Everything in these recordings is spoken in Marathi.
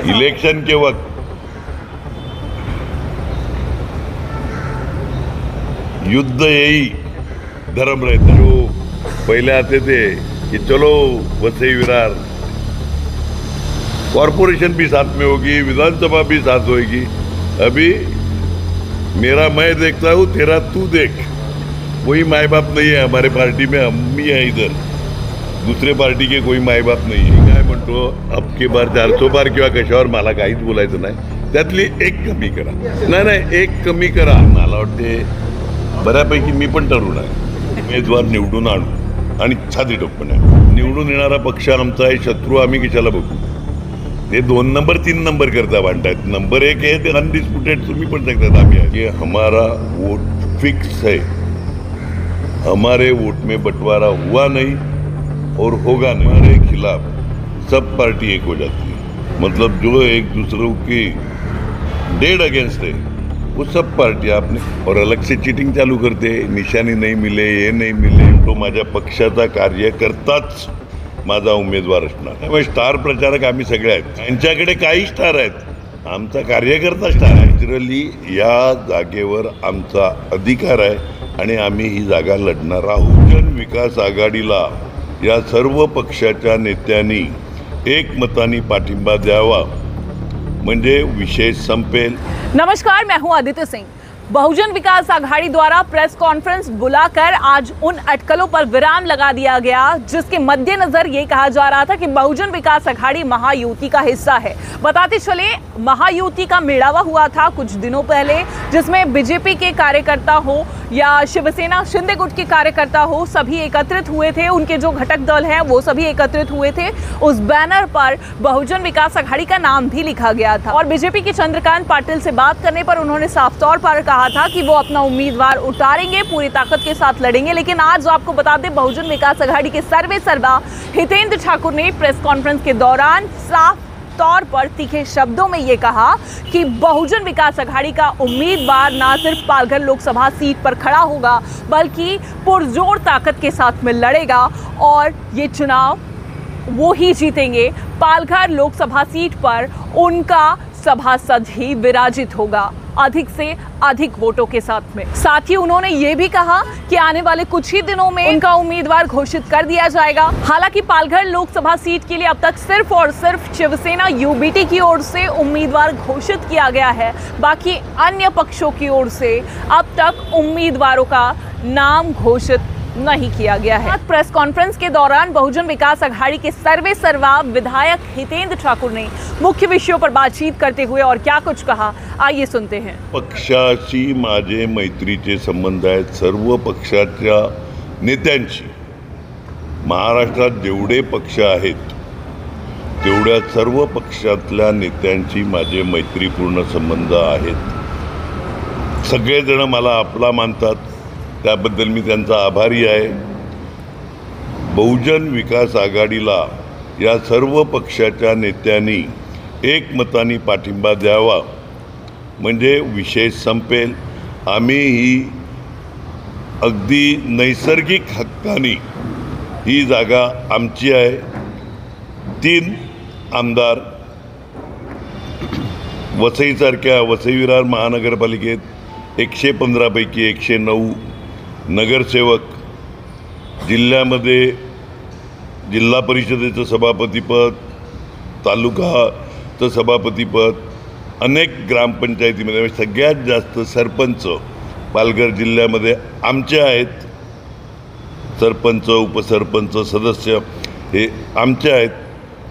इलेक्शन के वक्त युद्ध यही धर्म रहता। जो पहले आते थे कि चलो वसई विरार, कॉरपोरेशन भी साथ में होगी, विधानसभा भी साथ होगी। अभी मेरा मैं देखता हूँ, तेरा तू देख। कोई माई बाप नहीं है हमारे पार्टी में, हम ही है इधर, दुसरे पार्टी के कोई माई बाप नाही आहे। काय म्हणतो, अबकी बार 400 बार किंवा कशावर मला काहीच बोलायचं नाही, त्यातली एक कमी करा। नाही एक कमी करा। मला वाटते बऱ्यापैकी मी पण तरुण आहे, उमेदवार निवडून आणू आणि छाती टोपण आहे। निवडून येणारा पक्ष आमचा आहे, शत्रू आम्ही कशाला बघू। ते 2 नंबर 3 नंबर करता बांधतायत। नंबर 1 है ते अनडिस्प्यूटेड, तुम्ही पण सांगतात आम्ही आहे की हमारा वोट फिक्स है, हमारे वोट में बंटवारा हुआ नहीं और होगा नहीं। हमारे खिलाफ सब पार्टी एक हो जाती है, मतलब जो एक दूसरों की डेड अगेंस्ट है वो सब पार्टी आपने, और अलग से चीटिंग चालू करते, निशाणी नहीं मिले, ये नहीं मिले। तो माझ्या पक्षाचा कार्यकर्ताच माझा उमेदवार असणार। त्यामुळे स्टार प्रचारक आम्ही सगळे आहेत, त्यांच्याकडे काही स्टार आहेत, आमचा कार्यकर्ता स्टार आहे। नॅचरली या जागेवर आमचा अधिकार आहे आणि आम्ही ही जागा लढणार आहोत। जन विकास आघाडीला या सर्व पक्षाच्या नेत्यांनी एकमताने पाठिंबा द्यावा, म्हणजे विषय संपेल। नमस्कार, मैं हूं आदित्य सिंह। बहुजन विकास आघाड़ी द्वारा प्रेस कॉन्फ्रेंस बुलाकर आज उन अटकलों पर विराम लगा दिया गया जिसके मद्देनजर ये कहा जा रहा था कि बहुजन विकास आघाड़ी महायुति का हिस्सा है। बताते चले, महायुति का मेड़ावा हुआ था कुछ दिनों पहले, जिसमें बीजेपी के कार्यकर्ता हो या शिवसेना शिंदे गुट के कार्यकर्ता हो, सभी एकत्रित हुए थे। उनके जो घटक दल हैं वो सभी एकत्रित हुए थे। उस बैनर पर बहुजन विकास आघाड़ी का नाम भी लिखा गया था और बीजेपी के चंद्रकांत पाटिल से बात करने पर उन्होंने साफ तौर पर कहा था कि वो अपना उम्मीदवार उतारेंगे, पूरी ताकत के साथ लड़ेंगे। लेकिन आज आपको बता दें, बहुजन विकास आघाड़ी के सर्वेसर्वा हितेंद्र ठाकुर ने प्रेस कॉन्फ्रेंस के दौरान साफ तौर पर तीखे शब्दों में ये कहा कि बहुजन विकास आघाड़ी का उम्मीदवार ना सिर्फ पालघर लोकसभा सीट पर खड़ा होगा बल्कि पुरजोर ताकत के साथ में लड़ेगा और ये चुनाव वो ही जीतेंगे। पालघर लोकसभा सीट पर उनका सभासद ही विराजित होगा अधिक से अधिक वोटों के साथ में। साथ ही उन्होंने ये भी कहा कि आने वाले कुछ ही दिनों में उनका उम्मीदवार घोषित कर दिया जाएगा। हालांकि पालघर लोकसभा सीट के लिए अब तक सिर्फ और सिर्फ शिवसेना यूबीटी की ओर से उम्मीदवार घोषित किया गया है, बाकी अन्य पक्षों की ओर से अब तक उम्मीदवारों का नाम घोषित नहीं किया गया है। प्रेस कॉन्फ्रेंस के दौरान बहुजन विकास आघाड़ी के सर्वेसर्वा विधायक हितेंद्र ठाकुर ने मुख्य विषयों पर बातचीत करते हुए और क्या कुछ कहा, आइए सुनते हैं। पक्षाशी माझे मैत्रीचे संबंध आहेत, सर्व पक्षाच्या नेत्यांशी। महाराष्ट्रात जेवढे पक्ष आहेत तेवढ्या सर्व पक्षातल्या नेत्यांशी माझे मैत्रीपूर्ण संबंध आहेत। सगळेजण मला आपला मानतात, त्याबद्दल मी त्यांचा आभारी आहे। बहुजन विकास आघाडीला या सर्व पक्षाच्या नेत्यांनी एकमताने पाठिंबा द्यावा, म्हणजे विषय संपेल। आम्ही ही अगदी नैसर्गिक हक्काने ही जागा आमची आहे। 3 आमदार वसईसारख्या वसई विरार महानगरपालिकेत 115 पैकी 109 नगरसेवक, जिल्ह्यामध्ये जिल्हा परिषदेचं सभापतीपद, तालुकाचं सभापतीपद, अनेक ग्रामपंचायतीमध्ये सगळ्यात जास्त सरपंच पालघर जिल्ह्यामध्ये आमचे आहेत। सरपंच, उपसरपंच, सदस्य हे आमचे आहेत।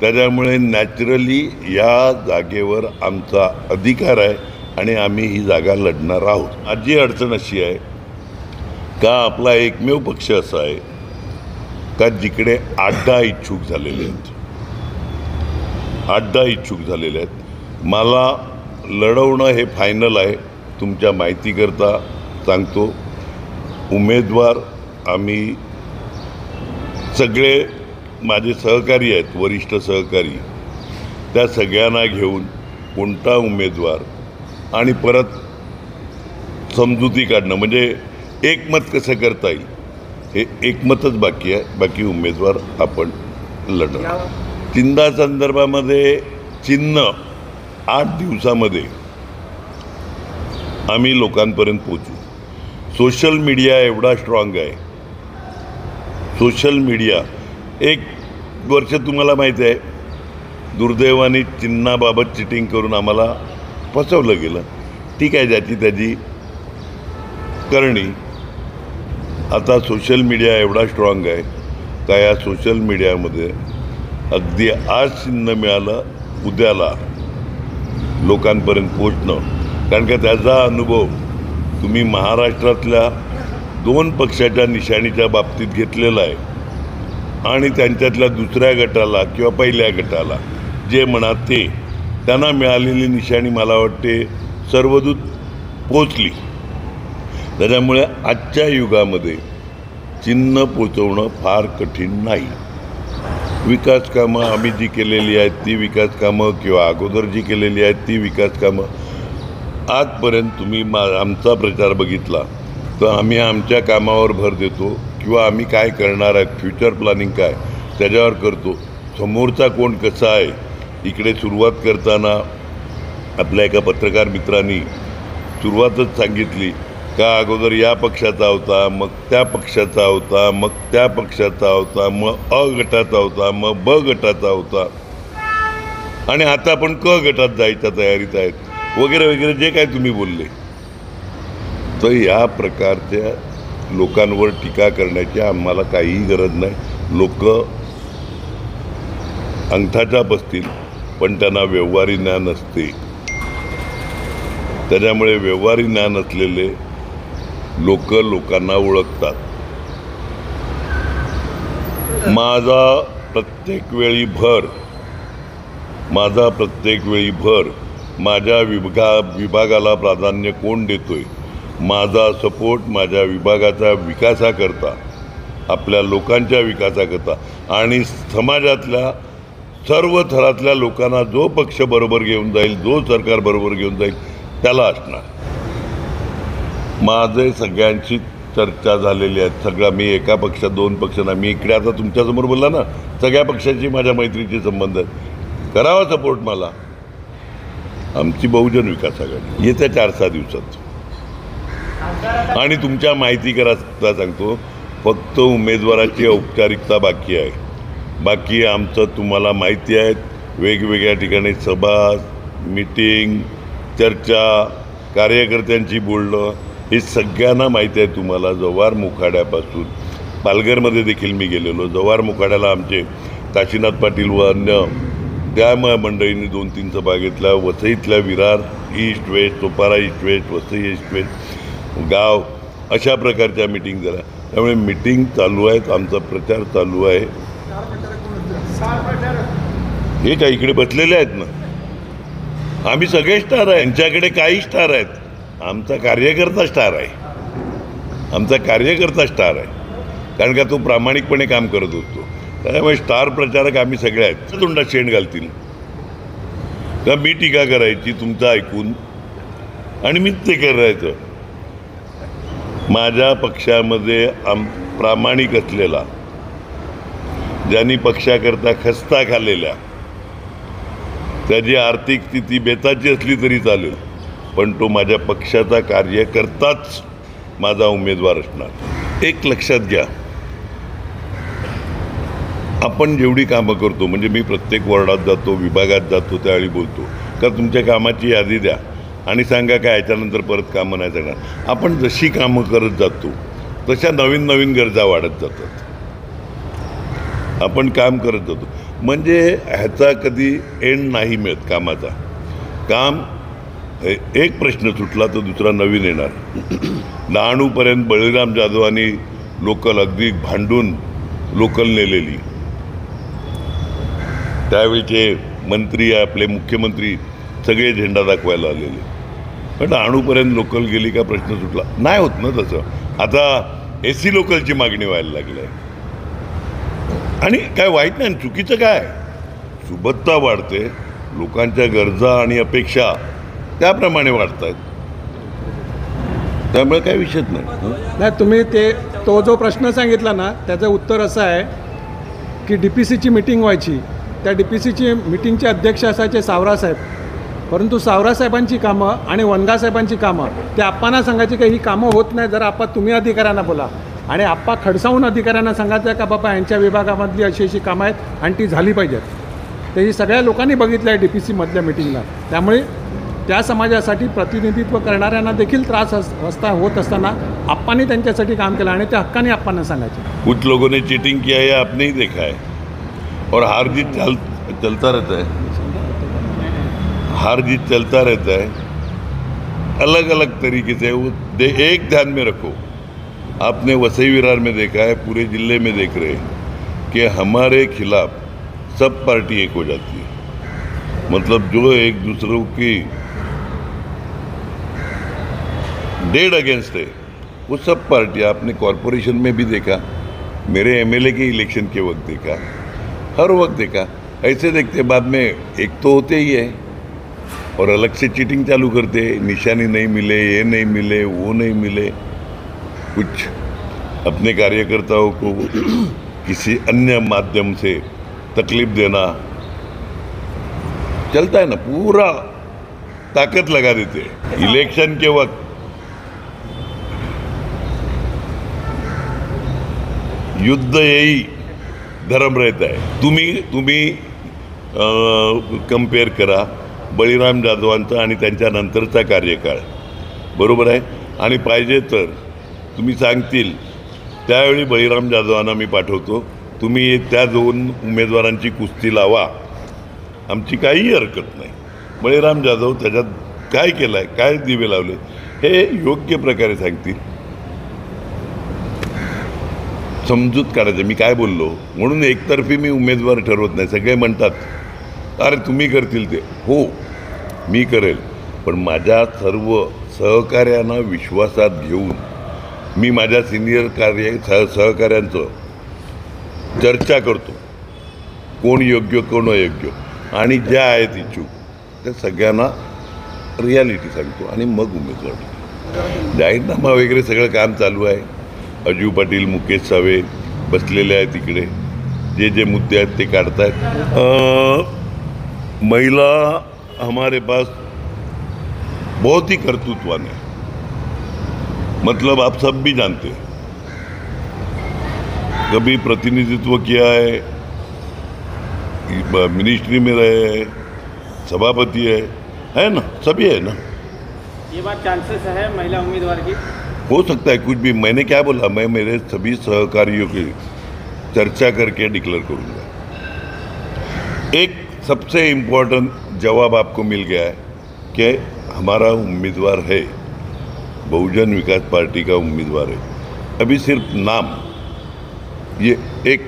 त्याच्यामुळे नॅचरली या जागेवर आमचा अधिकार आहे आणि आम्ही ही जागा लढणार आहोत। आजची अडचण अशी आहे का आपला एकमेव पक्ष असा आहे का जिकडे 8-10 इच्छुक झालेले आहेत, 8-10 इच्छुक झालेले आहेत। मला लढवणं हे फायनल आहे। तुमच्या माहितीकरता सांगतो, उमेदवार आम्ही सगळे माझे सहकारी आहेत, वरिष्ठ सहकारी, त्या सगळ्यांना घेऊन कोणता उमेदवार आणि परत समजुती काढणं, म्हणजे एकमत कसं करता येईल हे एकमतच बाकी आहे। बाकी उमेदवार आपण लढणार। चिन्हा संदर्भामध्ये चिन्ह 8 दिवसामध्ये आम्ही लोकांपर्यंत पोचू. सोशल मीडिया एवढा स्ट्रॉंग आहे. सोशल मीडिया 1 वर्ष तुम्हाला माहिती आहे दुर्दैवाने चिन्हाबाबत चिटिंग करून आम्हाला फसवलं गेलं. ठीक आहे, ज्याची त्याची करणी. आता सोशल मीडिया एवढा स्ट्रॉंग आहे का या सोशल मीडियामध्ये अगदी आज चिन्ह मिळालं उद्याला लोकांपर्यंत पोचणं. कारण का त्याचा अनुभव तुम्ही महाराष्ट्रातल्या 2 पक्षाच्या निशाणीच्या बाबतीत घेतलेला आहे आणि त्यांच्यातल्या दुसऱ्या गटाला किंवा पहिल्या गटाला जे म्हणा ते त्यांना मिळालेली निशाणी मला वाटते सर्वदूत पोचली. त्याच्यामुळे आजच्या युगामध्ये चिन्ह पोचवणं फार कठीण नाही. विकास कामं आम्ही जी केलेली आहेत ती विकास कामं किंवा अगोदर जी केलेली आहेत ती विकास कामं आजपर्यंत तुम्ही आमचा प्रचार बघितला तर आम्ही आमच्या कामावर भर देतो किंवा आम्ही काय करणार आहे फ्युचर प्लॅनिंग काय त्याच्यावर करतो. समोरचा कोण कसा आहे इकडे सुरुवात करताना आपल्या एका पत्रकार मित्रांनी सुरुवातच सांगितली का अगोदर या पक्षाचा होता, मग त्या पक्षाचा होता, मग त्या पक्षाचा होता, मग अ गटाचा होता, मग ब गटाचा होता आणि आता आपण क गटात जायच्या तयारीत आहेत वगैरे वगैरे जे काय तुम्ही बोलले. तर या प्रकारच्या लोकांवर टीका करण्याची आम्हाला काहीही गरज नाही. लोक अंगठाच्या बसतील पण त्यांना व्यवहारी ज्ञान असते. त्याच्यामुळे व्यवहारी ज्ञान असलेले लोक लोकांना ओळखतात. माझा प्रत्येक वेळी भर माझ्या विभागाला प्राधान्य कोण देतोय, माझा सपोर्ट माझ्या विभागाच्या विकासाकरता, आपल्या लोकांच्या विकासाकरता आणि समाजातल्या सर्व थरातल्या लोकांना जो पक्ष बरोबर घेऊन जाईल, जो सरकार बरोबर घेऊन जाईल त्याला असणार. माझे सगळ्यांची चर्चा झालेली आहे. सगळा मी एका पक्षात 2 पक्षांना मी इकडे आता तुमच्यासमोर बोलला ना सगळ्या पक्षांची माझ्या मैत्रीचे संबंध आहेत. करावा सपोर्ट मला. आमची बहुजन विकास आघाडी येत्या 4-6 दिवसात आणि तुमच्या माहिती करता सांगतो फक्त उमेदवाराची औपचारिकता बाकी आहे. बाकी आमचं तुम्हाला माहिती आहे वेगवेगळ्या ठिकाणी सभा मीटिंग चर्चा कार्यकर्त्यांची बोलणं हे सगळ्यांना माहिती आहे. तुम्हाला जव्हार मुखाड्यापासून पालघरमध्ये देखील मी गेलेलो. जव्हार मुखाड्याला आमचे काशीनाथ पाटील व अन्य त्या मंडळींनी 2-3 सभा घेतल्या. वसईतल्या Virar east west Chopara east west Vasai east west गाव अशा प्रकारच्या मीटिंग झाल्या. त्यामुळे मीटिंग चालू आहेत. आमचा प्रचार चालू आहे. हे काय इकडे बसलेले आहेत ना आम्ही सगळे स्टार आहे. यांच्याकडे काही स्टार आहेत. आमचा कार्यकर्ता स्टार आहे. कारण का तो प्रामाणिकपणे काम करत असतो. त्यामुळे स्टार प्रचारक आम्ही सगळे आहेत. तोंडात शेण घालतील का मी टीका करायची तुमचं ऐकून आणि मीच ते करायचं. माझ्या पक्षामध्ये प्रामाणिक असलेला ज्यांनी पक्षाकरता खस्ता खाल्लेल्या त्याची आर्थिक स्थिती बेताची असली तरी चालेल पण तो माझ्या पक्षाचा कार्यकर्ताच माझा उमेदवार असणार. एक लक्षात घ्या आपण जेवढी कामं करतो म्हणजे मी प्रत्येक वॉर्डात जातो विभागात जातो त्यावेळी बोलतो का तुमच्या कामाची यादी द्या आणि सांगा काय याच्यानंतर परत कामं नाही सांगणार. आपण जशी कामं करत जातो तशा नवीन नवीन गरजा वाढत जातात. आपण काम करत जातो म्हणजे ह्याचा कधी एंड नाही मिळत कामाचा. काम एक प्रश्न सुटला तर दुसरा नवीन येणार. डहाणूपर्यंत बळीराम जाधवांनी लोकल अगदी भांडून लोकल नेलेली. त्यावेळीचे मंत्री आपले मुख्यमंत्री सगळे झेंडा दाखवायला आलेले पण डहाणूपर्यंत लोकल गेली का प्रश्न सुटला नाही होत ना तसं. आता AC लोकलची मागणी व्हायला लागली आहे आणि काय वाईट नाही चुकीचं काय. सुबत्ता वाढते लोकांच्या गरजा आणि अपेक्षा त्याप्रमाणे वाढत आहेत. त्यामुळे काही विषयच नाही. तुम्ही तो जो प्रश्न सांगितला ना त्याचं उत्तर असं आहे की DPCची मीटिंग व्हायची. त्या DPCची मीटिंगचे अध्यक्ष असायचे सावरासाहेब परंतु सावरासाहेबांची कामं आणि वनगासाहेबांची कामं ते आप्पांना सांगायची की ही कामं होत नाही, जरा आप्पा तुम्ही अधिकाऱ्यांना बोला. आणि आप्पा खडसावून अधिकाऱ्यांना सांगायचं का बाबा यांच्या विभागामधली अशी अशी कामं आहेत आणि ती झाली पाहिजेत. ते ही सगळ्या लोकांनी बघितलं आहे DPC-मधल्या मिटिंगला. त्यामुळे त्या समाजासाठी प्रतिनिधित्व करणाऱ्यांना देखील त्रास होत असताना आप्पांनी त्यांच्यासाठी काम केलं आणि त्या हक्काने आप्पांना सांगायचे. कुछ लोगों ने चीटिंग किया है, आपने ही देखा है. और हार जीत चलता रहता है, हार जीत चलता रहता है, अलग अलग तरीके से. वो एक ध्यान में रखो, आपने वसई विरार में देखा है, पूरे जिले में देख रहे हैं कि हमारे खिलाफ सब पार्टी एक हो जाती है. मतलब जो एक दूसरों की डेड अगेंस्ट है वो सब पार्टी. आपने कॉरपोरेशन में भी देखा, मेरे MLA के इलेक्शन के वक्त देखा, हर वक्त देखा. ऐसे देखते बाद में एक तो होते ही है और अलग से चीटिंग चालू करते. निशानी नहीं मिले, ये नहीं मिले, वो नहीं मिले. कुछ अपने कार्यकर्ताओं को किसी अन्य माध्यम से तकलीफ देना चलता है ना. पूरा ताकत लगा देते हैं इलेक्शन के वक्त. युद्ध यही धर्म रहता है. तुम्ही कंपेअर करा बळीराम जाधवांचा आणि त्यांच्यानंतरचा कार्यकाळ, बरोबर आहे. आणि पाहिजे तर तुम्ही सांगतील त्यावेळी बळीराम जाधवांना मी पाठवतो, तुम्ही त्या दोन उमेदवारांची कुस्ती लावा, आमची काहीही हरकत नाही. बळीराम जाधव त्याच्यात काय केलं आहे, काय दिवे लावले हे योग्य प्रकारे सांगतील. समजूत काढायचं मी काय बोललो म्हणून एकतर्फी मी उमेदवार ठरवत नाही. सगळे म्हणतात अरे तुम्ही करतील ते, हो मी करेल, पण माझ्या सर्व सहकार्यांना विश्वासात घेऊन मी माझ्या सिनियर सहकार्यांचं चर्चा करतो, कोण योग्य कोण अयोग्य, आणि ज्या आहेत इच्छुक त्या सगळ्यांना रियालिटी सांगतो आणि मग उमेदवार. जाहीरनामा वगैरे सगळं काम चालू आहे. अजू पाटील, मुकेश सावे बसलेले आहेत तिकडे, जे जे मुद्दे आहेत ते काढतायत. महिला हमारे पास बहुत ही कर्तृत्ववान है, मतलब आप सब भी जानते हैं. कभी प्रतिनिधित्व किया है, मिनिस्ट्री में रहे हैं, सभापति है ना, सभी है ना. ये बात चांसेस है महिला उम्मीदवार की, हो सकता है कुछ भी. मैंने क्या बोला, मैं मेरे सभी सहकारियों की चर्चा करके डिक्लेयर करूंगा. एक सबसे इम्पोर्टेंट जवाब आपको मिल गया है कि हमारा उम्मीदवार है, बहुजन विकास पार्टी का उम्मीदवार है. अभी सिर्फ नाम ये एक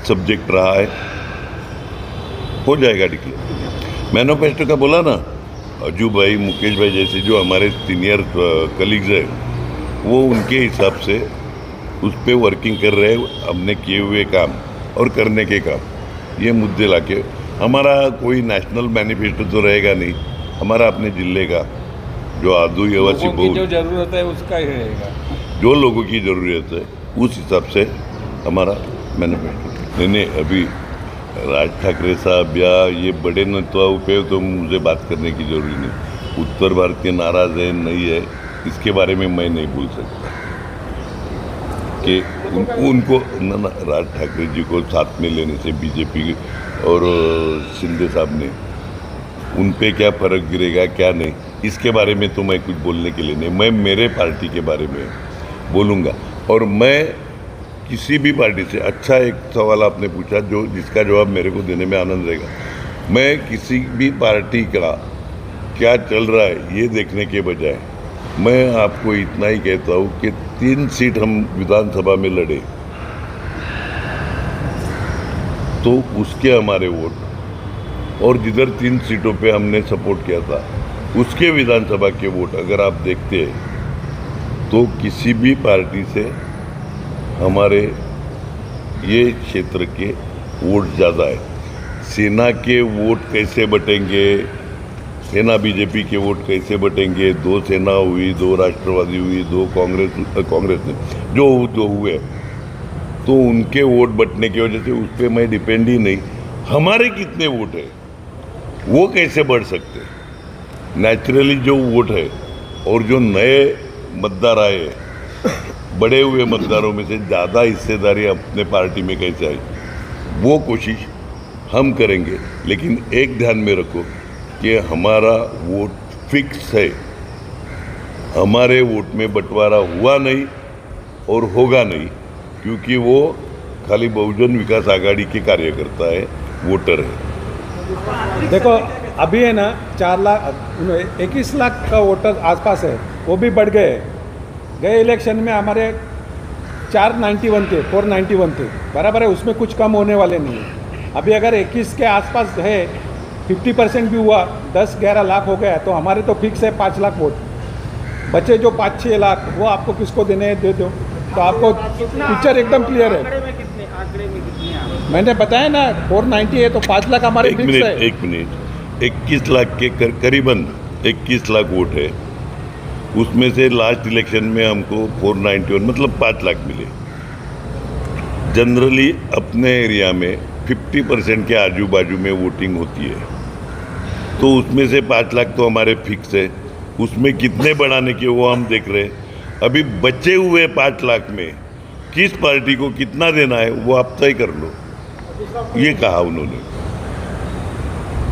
सब्जेक्ट रहा है, हो जाएगा डिक्लेयर. मैनिफेस्टो का बोला ना, अजू भाई, मुकेश भाई जैसे जो हमारे सीनियर कलीग्स हैं वो उनके हिसाब से उस पर वर्किंग कर रहे हैं. हमने किए हुए काम और करने के काम, ये मुद्दे लाके हमारा कोई नेशनल मैनिफेस्टो तो रहेगा नहीं. हमारा अपने जिले का जो आदिवासी बहुल जो ज़रूरत है उसका ही रहेगा, जो लोगों की ज़रूरत है उस हिसाब से हमारा मैनिफेस्टो. नहीं अभी राज ठाकरे साहब या ये बड़े नेताओं पे तो मुझे बात करने की जरूरी नहीं. उत्तर भारतीय नाराज़ है नहीं है, इसके बारे में मैं नहीं बोल सकता कि उनको ना राज ठाकरे जी को साथ में लेने से बीजेपी और शिंदे साहब ने उन पे क्या फ़र्क गिरेगा क्या नहीं, इसके बारे में तो मैं कुछ बोलने के लिए नहीं. मैं मेरे पार्टी के बारे में बोलूँगा. और मैं किसी भी पार्टी से, अच्छा एक सवाल आपने पूछा जो जिसका जवाब मेरे को देने में आनंद रहेगा. मैं किसी भी पार्टी का क्या चल रहा है ये देखने के बजाय मैं आपको इतना ही कहता हूँ कि 3 सीट हम विधानसभा में लड़े तो उसके हमारे वोट, और जिधर 3 सीटों पे हमने सपोर्ट किया था उसके विधानसभा के वोट अगर आप देखते हैं तो किसी भी पार्टी से हमारे ये क्षेत्र के वोट ज़्यादा है. सेना के वोट कैसे बटेंगे, सेना बीजेपी के वोट कैसे बटेंगे, 2 सेना हुई, 2 राष्ट्रवादी हुई, 2 कांग्रेस ने जो हुए तो उनके वोट बटने की वजह से उस पर मैं डिपेंड ही नहीं. हमारे कितने वोट है वो कैसे बढ़ सकते? नेचुरली जो वोट है और जो नए मतदार आए, बड़े हुए मतदारों में से ज़्यादा हिस्सेदारी अपने पार्टी में कैसे आई, वो कोशिश हम करेंगे। लेकिन एक ध्यान में रखो कि हमारा वोट फिक्स है, हमारे वोट में बंटवारा हुआ नहीं और होगा नहीं, क्योंकि वो खाली बहुजन विकास आघाड़ी के कार्यकर्ता है, वोटर है। देखो अभी है ना 21 लाख का वोटर आसपास है, वो भी बढ़ गए। गए इलेक्शन में हमारे 491 थे, 491 थे, बराबर है, उसमें कुछ कम होने वाले नहीं है। अभी अगर 21 के आसपास है, 50% भी हुआ, 10-11 लाख हो गया, तो हमारे तो फिक्स है 5 लाख वोट। बचे जो 5-6 लाख वो आपको किसको देने हैं दे दो, तो आपको पिक्चर एकदम क्लियर है। आंकड़े में कितने आ? मैंने बताया ना 490 है तो 5 लाख हमारे एक फिक्स मिनट है। 21 लाख के करीबन 21 लाख वोट है, उसमें से लास्ट इलेक्शन में हमको 491 मतलब 5 लाख मिले। जनरली अपने एरिया में 50% के आजू बाजू में वोटिंग होती है, तो उसमें से 5 लाख तो हमारे फिक्स है। उसमें कितने बढ़ाने के वो हम देख रहे हैं। अभी बचे हुए 5 लाख में किस पार्टी को कितना देना है वो आप तय कर लो, ये कहा उन्होंने।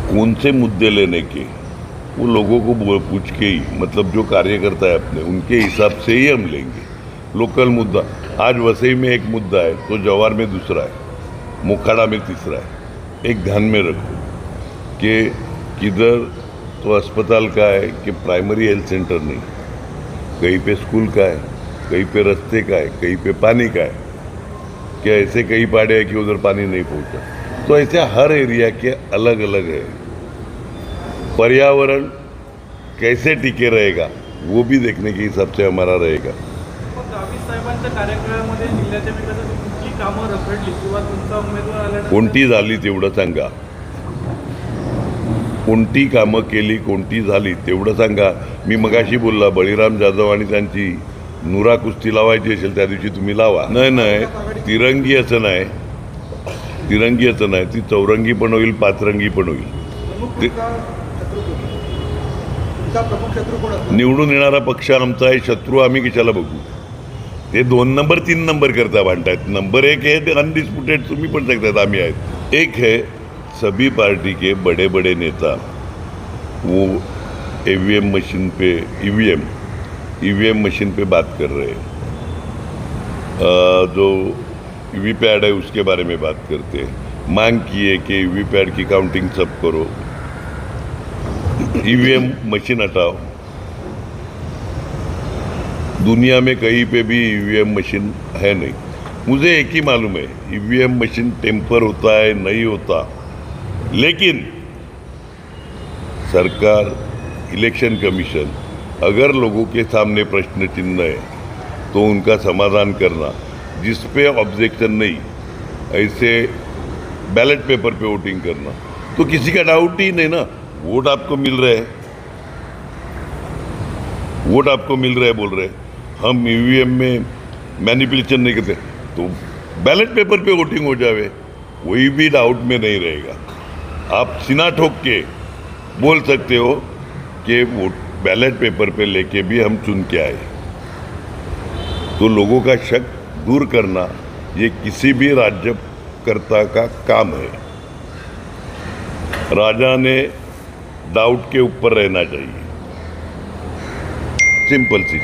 कौन से मुद्दे लेने के, वो लोगों को पूछ के ही, मतलब जो कार्यकर्ता है अपने, उनके हिसाब से ही हम लेंगे। लोकल मुद्दा, आज वसई में एक मुद्दा है तो जवार में दूसरा है, मोखाड़ा में तीसरा है। एक ध्यान में रखो कि किधर तो अस्पताल का है कि प्राइमरी हेल्थ सेंटर नहीं, कहीं पे स्कूल का है, कहीं पे रास्ते का है, कहीं पे पानी का है, क्या ऐसे कई पहाड़े हैं कि उधर पानी नहीं पहुंचा। तो ऐसे हर एरिया के अलग अलग है। पर्यावरण कैसे टिके रहेगा वो भी देखने के हिसाब से हमारा रहेगा। गावित साहेबांच्या कार्यक्रमामध्ये जिल्ह्याच्या विकासाची कुठली कामं रखडली किंवा तुमचा उमेदवार आल्यानंतर कोणती झाली तेवढं सांगा, कोणती कामं केली, कोणती झाली तेवढं सांगा। मी मगाशी बोलला बळीराम जाधव आणि त्यांची नुरा कुस्ती लावायची असेल त्या दिवशी तुम्ही लावा। नाही, तिरंगी असं नाही, तिरंगी असं नाही, ती चौरंगी पण होईल, पाचरंगी पण होईल। निवडून येणारा पक्ष आमचा आहे, शत्रू आम्ही कशाला बघू? ते 2 नंबर 3 नंबर करता भांडतायत। नंबर 1 है अनडिस्प्यूटेड, तुम्ही पण सांगतायत आम्ही आहेत। एक है सभी पार्टी के बड़े बड़े नेता वो ईवीएम मशीन पे ईवीएम मशीन पे बात कर रहे हैं, जो वीवीपैड है उसके बारे में बात करते हैं। मांग की है कि वीवीपैड की काउंटिंग सब करो, ईवीएम मशीन हटाओ। दुनिया में कहीं पे भी ईवीएम मशीन है नहीं। मुझे एक ही मालूम है, ईवीएम मशीन टेम्पर होता है, नहीं होता, लेकिन सरकार, इलेक्शन कमीशन अगर लोगों के सामने प्रश्न चिन्ह है तो उनका समाधान करना, जिस पे ऑब्जेक्शन नहीं, ऐसे बैलेट पेपर पे वोटिंग करना, तो किसी का डाउट ही नहीं ना। वोट आपको मिल रहे हैं, वोट आपको मिल रहे हैं, बोल रहे हैं हम ईवीएम में मैनिपुलेशन नहीं करते, तो बैलेट पेपर पे वोटिंग हो जावे, कोई भी डाउट में नहीं रहेगा। आप सीना ठोक के बोल सकते हो कि वोट बैलेट पेपर पे लेके भी हम चुन के आए। तो लोगों का शक दूर करना ये किसी भी राज्यकर्ता का काम है। राजा ने डाउट के ऊपर रहना चाहिए, सिंपल सी।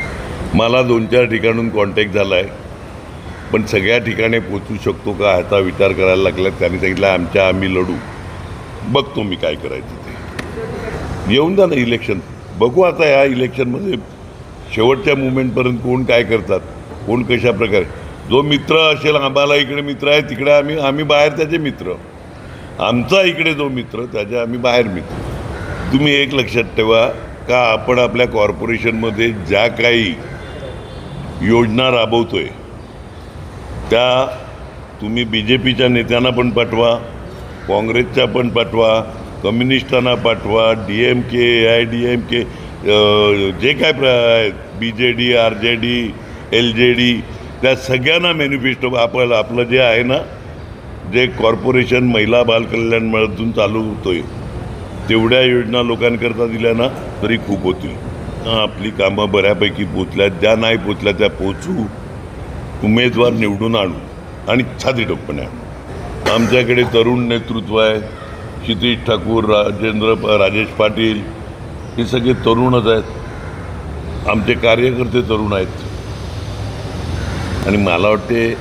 मला 2-4 ठिकाणून कॉन्टॅक्ट झाला आहे, पण सगळ्या ठिकाणी पोचू शकतो का ह्याचा विचार करायला लागला। त्यांनी सांगितलं आम्ही लढू, बघतो मी काय करायचं ते। येऊन जा ना इलेक्शन, बघू आता या इलेक्शनमध्ये शेवटच्या मुवमेंटपर्यंत कोण काय करतात, कोण कशा प्रकारे। जो मित्र असेल, आम्हाला इकडे मित्र आहे, तिकडे आम्ही बाहेर त्याचे मित्र, आमचा इकडे जो मित्र त्याचे आम्ही बाहेर मित्र। तुम्ही एक लक्षात ठेवा का आपण आपल्या कॉर्पोरेशनमध्ये ज्या काही योजना राबवतोय त्या तुम्ही BJPच्या नेत्यांना पण पाठवा, काँग्रेसच्या पण पाठवा, कम्युनिस्टांना पाठवा, DMK, AIDMK, जे काय BJD, RJD, LJD, त्या सगळ्यांना मॅनिफेस्टो आपलं जे आहे ना, जे कॉर्पोरेशन महिला बालकल्याण मधून चालू होतोय तेवढ्या योजना लोकांकरता दिल्या ना तरी खूप होतील. आपली कामं बऱ्यापैकी पोचल्यात, ज्या नाही पोचल्या त्या पोचू, उमेदवार निवडून आणू आणि छाती टोपण्या. आमच्याकडे तरुण नेतृत्व आहे. क्षितिज ठाकूर, राजेश पाटील हे सगळे तरुणच आहेत. आमचे कार्यकर्ते तरुण आहेत आणि मला वाटते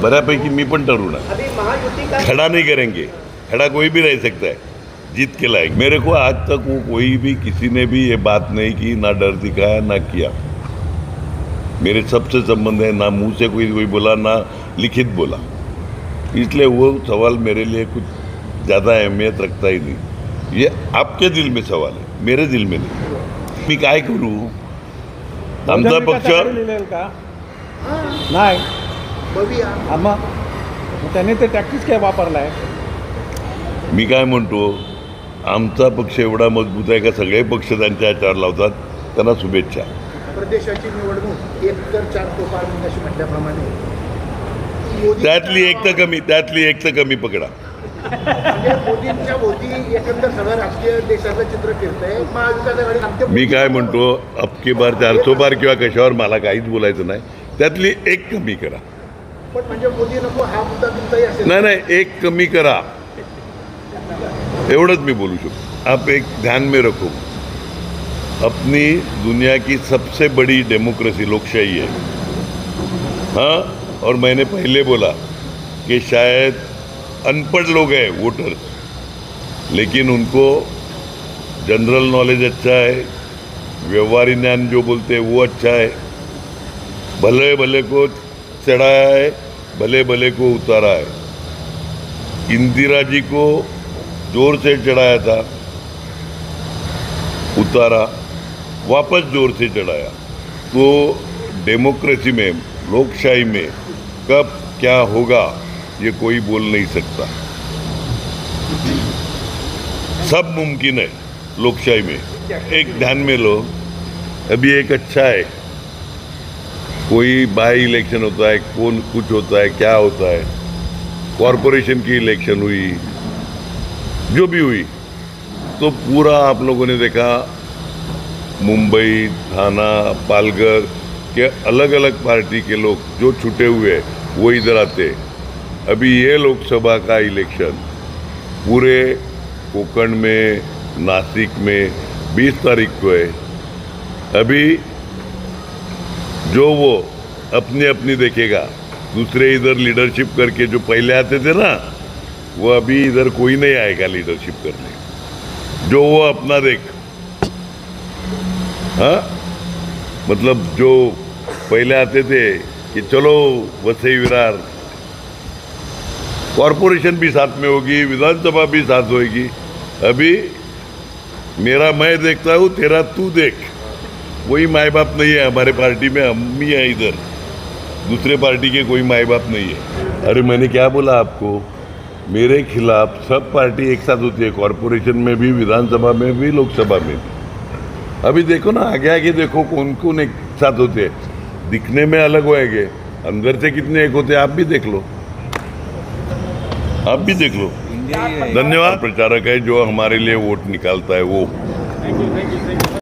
बऱ्यापैकी मी पण तरुण आहे. खड़ा नहीं करेंगे, खड़ा कोई भी रह सकता है जीत के लायक. मेरे को आज तक वो कोई भी किसी ने भी ये बात नहीं की, ना डर दिखाया ना किया. मेरे सबसे संबंध है, ना मुंह से कोई बोला ना लिखित बोला, इसलिए वो सवाल मेरे लिए कुछ ज़्यादा अहमियत रखता ही नहीं. ये आपके दिल में सवाल है, मेरे दिल में नहीं. मी काय करू? आमचा पक्ष लिहिलेल का नाही. मग त्याने ते टॅक्टिस काय वापरलाय? मी काय म्हणतो, आमचा पक्ष एवढा मजबूत आहे का सगळे पक्ष त्यांच्या याच्यावर लावतात. त्यांना शुभेच्छा. प्रदेशाची निवडणूक 1 तर 4 तोफा अशी म्हटल्याप्रमाणे त्यातली एक तर कमी पकडा. म्हणजे मोदींच्या भोवती एकंदर सगळं राजकीय देशाचं चित्र फिरतंय. महाविकास आघाडी मी काय म्हणतो, अबकी बार 400 बार किंवा कशावर मला काहीच बोलायचं नाही. त्यातली एक कमी करा. पण म्हणजे मोदी नको हा मुद्दा तुमचाही असेल. नाही, एक कमी करा, एवढंच मी बोलू शकतो. आप एक ध्यान में रखो, अपनी दुनिया की सबसे बड़ी डेमोक्रेसी लोकशाही है. हाँ, और मैंने पहले बोला कि शायद अनपढ़ लोग हैं वोटर्स, लेकिन उनको जनरल नॉलेज अच्छा है, व्यवहारिक ज्ञान जो बोलते हैं वो अच्छा है. भले भले को चढ़ाया है, भले भले को उतारा है. इंदिरा जी को जोर से चढ़ाया था, उतारा, वापस जोर से चढ़ाया. तो डेमोक्रेसी में, लोकशाही में कब क्या होगा ये कोई बोल नहीं सकता. सब मुमकिन है लोकशाही में. एक ध्यान में लो, अभी एक अच्छा है, कोई बाई इलेक्शन होता है, कौन कुछ होता है, क्या होता है, कॉरपोरेशन की इलेक्शन हुई, जो भी हुई, तो पूरा आप लोगों ने देखा मुंबई, थाना, पालघर के अलग अलग पार्टी के लोग जो छूटे हुए हैं वो इधर आते. अभी ये लोकसभा का इलेक्शन पूरे कोकण में, नासिक में 20 तारीख को है. अभी जो वो अपनी अपनी देखेगा, दूसरे इधर लीडरशिप करके जो पहले आते थे ना, वो अभी इधर कोई नहीं आएगा लीडरशिप करने. जो वो अपना देख, हाँ, मतलब जो पहले आते थे कि चलो वसई विरार, कॉरपोरेशन भी साथ में होगी, विधानसभा भी साथ होगी. अभी मेरा मैं देखता हूँ, तेरा तू देख. वही माई बाप नहीं है हमारे पार्टी में, हम ही हैं इधर. दूसरे पार्टी के कोई माई बाप नहीं है. अरे मैंने क्या बोला आपको, मेरे खिलाफ सब पार्टी एक साथ होती है, कॉरपोरेशन में भी, विधानसभा में भी, लोकसभा में भी. अभी देखो ना, आगे आगे देखो कौन कौन एक साथ होते हैं. दिखने में अलग होएंगे, अंदर से कितने एक होते हैं आप भी देख लो, आप भी देख लो. धन्यवाद. प्रचारक है जो हमारे लिए वोट निकालता है वो.